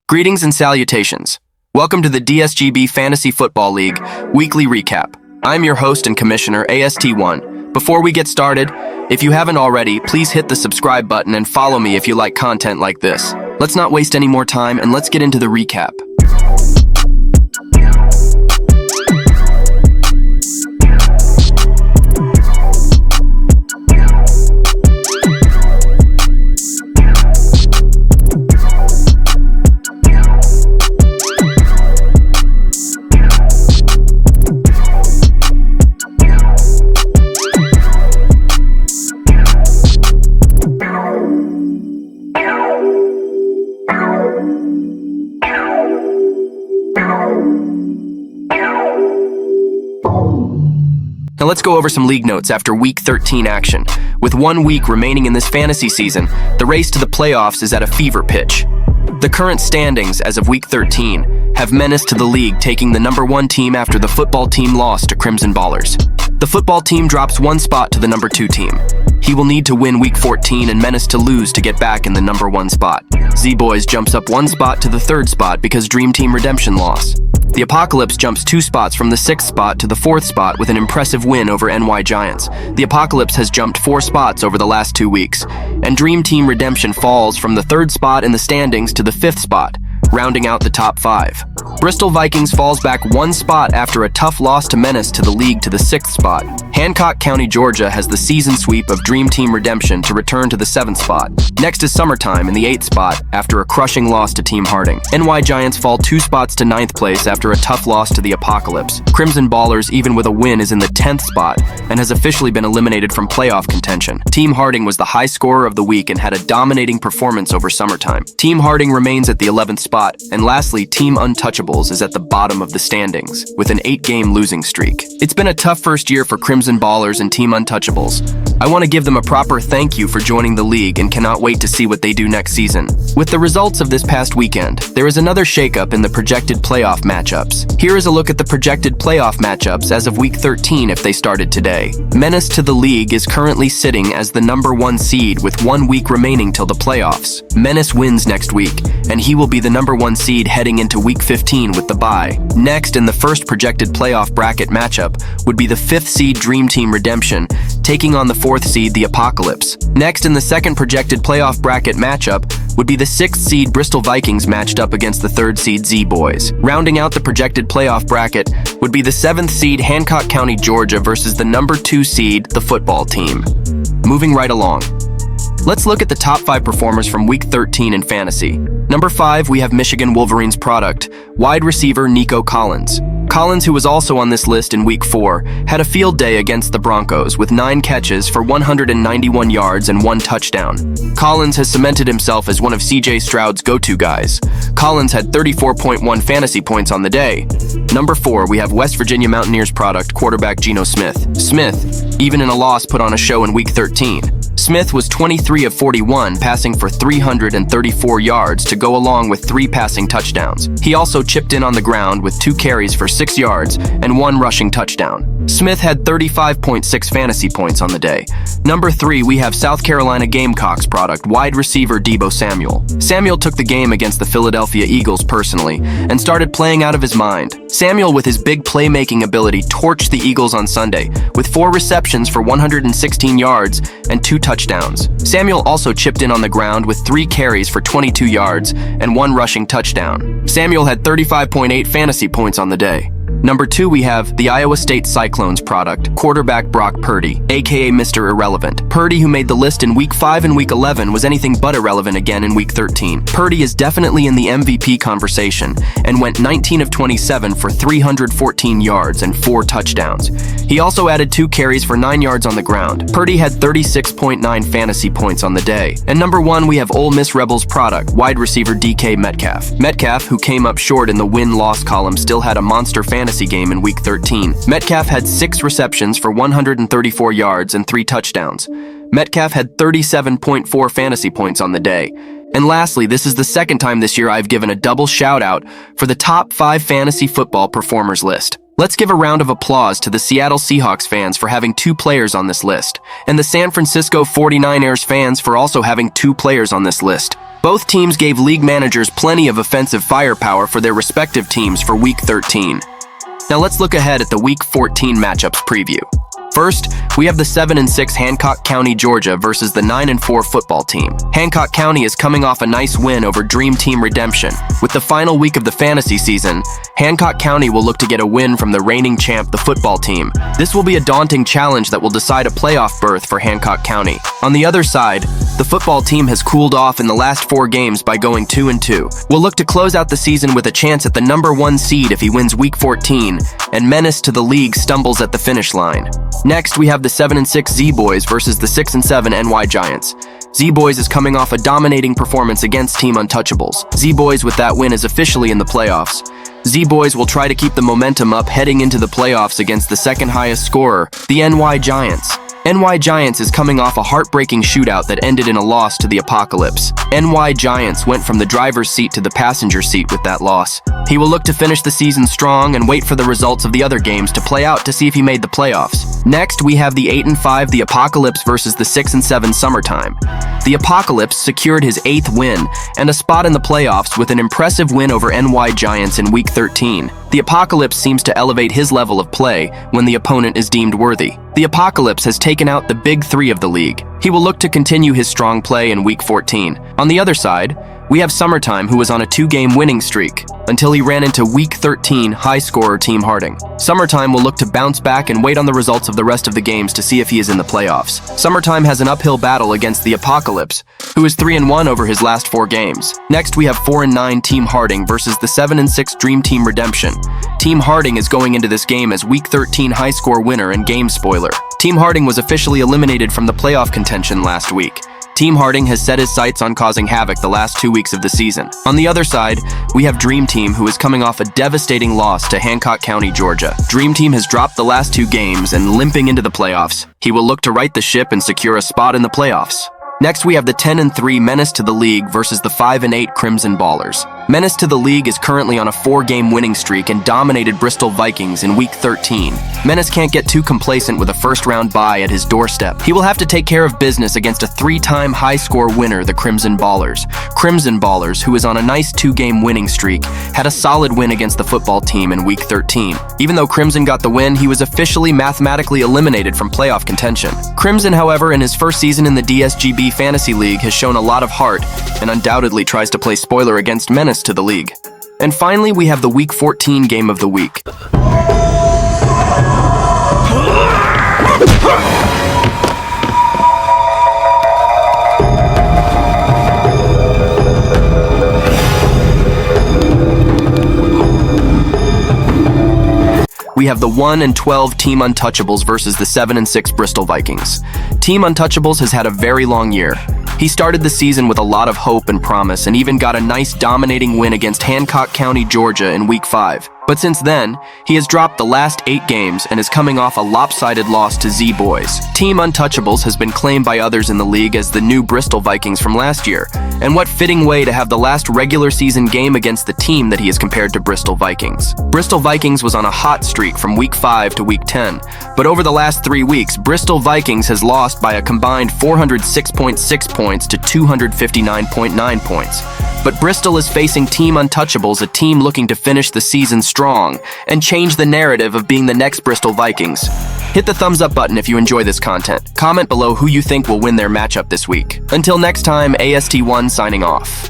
Greetings and salutations. Welcome to the Dsgb Fantasy Football League Weekly Recap. I'm your host and commissioner, AST1. Before we get started, if you haven't already, please hit the subscribe button and follow me if you like content like this. Let's not waste any more time and let's get into the recap. Now let's go over some league notes after Week 13 action. With 1 week remaining in this fantasy season, the race to the playoffs is at a fever pitch. The current standings as of Week 13 have Menace to the league taking the number 1 team after the football team lost to Crimson Ballers. The football team drops 1 spot to the number 2 team. He will need to win Week 14 and Menace to lose to get back in the number 1 spot. Z-Boys jumps up 1 spot to the 3rd spot because Dream Team Redemption loss. The Apocalypse jumps 2 spots from the 6th spot to the 4th spot with an impressive win over NY Giants. The Apocalypse has jumped 4 spots over the last 2 weeks. And Dream Team Redemption falls from the 3rd spot in the standings to the 5th spot, rounding out the top 5. Bristol Vikings falls back 1 spot after a tough loss to Menace to the league to the 6th spot. Hancock County, Georgia has the season sweep of Dream Team Redemption to return to the 7th spot. Next is Summertime in the 8th spot after a crushing loss to Team Harding. NY Giants fall 2 spots to 9th place after a tough loss to the Apocalypse. Crimson Ballers, even with a win, is in the 10th spot and has officially been eliminated from playoff contention. Team Harding was the high scorer of the week and had a dominating performance over Summertime. Team Harding remains at the 11th spot. And lastly, Team Untouchables is at the bottom of the standings with an 8-game losing streak. It's been a tough first year for Crimson Ballers and Team Untouchables. I want to give them a proper thank you for joining the league and cannot wait to see what they do next season. With the results of this past weekend, there is another shakeup in the projected playoff matchups. Here is a look at the projected playoff matchups as of Week 13 if they started today. Menace to the league is currently sitting as the number 1 seed with 1 week remaining till the playoffs. Menace wins next week, and he will be the number 1 seed heading into Week 15 with the bye. Next in the first projected playoff bracket matchup would be the 5th seed Dream Team Redemption taking on the 4th seed the Apocalypse. Next in the second projected playoff bracket matchup would be the 6th seed Bristol Vikings matched up against the 3rd seed Z-Boys. Rounding out the projected playoff bracket would be the 7th seed Hancock County, Georgia versus the number 2 seed the football team. Moving right along. Let's look at the top 5 performers from Week 13 in fantasy. Number 5, we have Michigan Wolverines product, wide receiver Nico Collins. Collins, who was also on this list in Week 4, had a field day against the Broncos with 9 catches for 191 yards and 1 touchdown. Collins has cemented himself as one of CJ Stroud's go-to guys. Collins had 34.1 fantasy points on the day. Number 4, we have West Virginia Mountaineers product, quarterback Geno Smith. Smith, even in a loss, put on a show in Week 13. Smith was 23 of 41, passing for 334 yards to go along with 3 passing touchdowns. He also chipped in on the ground with 2 carries for 6 yards and 1 rushing touchdown. Smith had 35.6 fantasy points on the day. Number 3, we have South Carolina Gamecocks product, wide receiver Deebo Samuel. Samuel took the game against the Philadelphia Eagles personally and started playing out of his mind. Samuel, with his big playmaking ability, torched the Eagles on Sunday with 4 receptions for 116 yards and 2 touchdowns. Samuel also chipped in on the ground with 3 carries for 22 yards and 1 rushing touchdown. Samuel had 35.8 fantasy points on the day. Number 2, we have the Iowa State Cyclones product, quarterback Brock Purdy, aka Mr. Irrelevant. Purdy, who made the list in Week 5 and Week 11, was anything but irrelevant again in Week 13. Purdy is definitely in the MVP conversation and went 19 of 27 for 314 yards and 4 touchdowns. He also added 2 carries for 9 yards on the ground. Purdy had 36.9 fantasy points on the day. And number 1, we have Ole Miss Rebels product, wide receiver DK Metcalf. Metcalf, who came up short in the win-loss column, still had a monster fantasy game in Week 13. Metcalf had 6 receptions for 134 yards and 3 touchdowns. Metcalf had 37.4 fantasy points on the day. And lastly, this is the second time this year I've given a double shout out for the top 5 fantasy football performers list. Let's give a round of applause to the Seattle Seahawks fans for having 2 players on this list, and the San Francisco 49ers fans for also having 2 players on this list. Both teams gave league managers plenty of offensive firepower for their respective teams for Week 13. Now let's look ahead at the Week 14 matchups preview. First, we have the 7-6 Hancock County, Georgia versus the 9-4 football team. Hancock County is coming off a nice win over Dream Team Redemption. With the final week of the fantasy season, Hancock County will look to get a win from the reigning champ, the football team. This will be a daunting challenge that will decide a playoff berth for Hancock County. On the other side, the football team has cooled off in the last 4 games by going 2-2. Will look to close out the season with a chance at the number 1 seed if he wins Week 14, and menace to the league stumbles at the finish line. Next, we have the 7-6 Z-Boys versus the 6-7 NY Giants. Z-Boys is coming off a dominating performance against Team Untouchables. Z-Boys with that win is officially in the playoffs. Z-Boys will try to keep the momentum up heading into the playoffs against the second highest scorer, the NY Giants. NY Giants is coming off a heartbreaking shootout that ended in a loss to the Apocalypse. NY Giants went from the driver's seat to the passenger seat with that loss. He will look to finish the season strong and wait for the results of the other games to play out to see if he made the playoffs. Next, we have the 8-5 The Apocalypse versus the 6-7 Summertime. The Apocalypse secured his 8th win and a spot in the playoffs with an impressive win over NY Giants in Week 13. The Apocalypse seems to elevate his level of play when the opponent is deemed worthy. The Apocalypse has taken out the big 3 of the league. He will look to continue his strong play in Week 14. On the other side, we have Summertime, who was on a 2-game winning streak until he ran into Week 13 high-scorer Team Harding. Summertime will look to bounce back and wait on the results of the rest of the games to see if he is in the playoffs. Summertime has an uphill battle against the Apocalypse, who is 3-1 over his last 4 games. Next, we have 4-9 Team Harding versus the 7-6 Dream Team Redemption. Team Harding is going into this game as Week 13 high-score winner and game spoiler. Team Harding was officially eliminated from the playoff contention last week. Team Harding has set his sights on causing havoc the last 2 weeks of the season. On the other side, we have Dream Team, who is coming off a devastating loss to Hancock County, Georgia. Dream Team has dropped the last 2 games and limping into the playoffs. He will look to right the ship and secure a spot in the playoffs. Next, we have the 10-3 Menace to the League versus the 5-8 Crimson Ballers. Menace to the League is currently on a 4-game winning streak and dominated Bristol Vikings in Week 13. Menace can't get too complacent with a first-round bye at his doorstep. He will have to take care of business against a 3-time high-score winner, the Crimson Ballers. Crimson Ballers, who is on a nice 2-game winning streak, had a solid win against the football team in Week 13. Even though Crimson got the win, he was officially mathematically eliminated from playoff contention. Crimson, however, in his first season in the Dsgb Fantasy League has shown a lot of heart and undoubtedly tries to play spoiler against Menace to the League. And finally, we have the Week 14 Game of the Week. We have the 1-12 Team Untouchables versus the 7-6 Bristol Vikings. Team Untouchables has had a very long year. He started the season with a lot of hope and promise and even got a nice dominating win against Hancock County, Georgia in Week 5. But since then, he has dropped the last 8 games and is coming off a lopsided loss to Z-Boys. Team Untouchables has been claimed by others in the league as the new Bristol Vikings from last year, and what fitting way to have the last regular season game against the team that he is compared to Bristol Vikings. Bristol Vikings was on a hot streak from Week 5 to Week 10, but over the last 3 weeks, Bristol Vikings has lost by a combined 406.6 points to 259.9 points. But Bristol is facing Team Untouchables, a team looking to finish the season strong and change the narrative of being the next Bristol Vikings. Hit the thumbs up button if you enjoy this content. Comment below who you think will win their matchup this week. Until next time, AST1 signing off.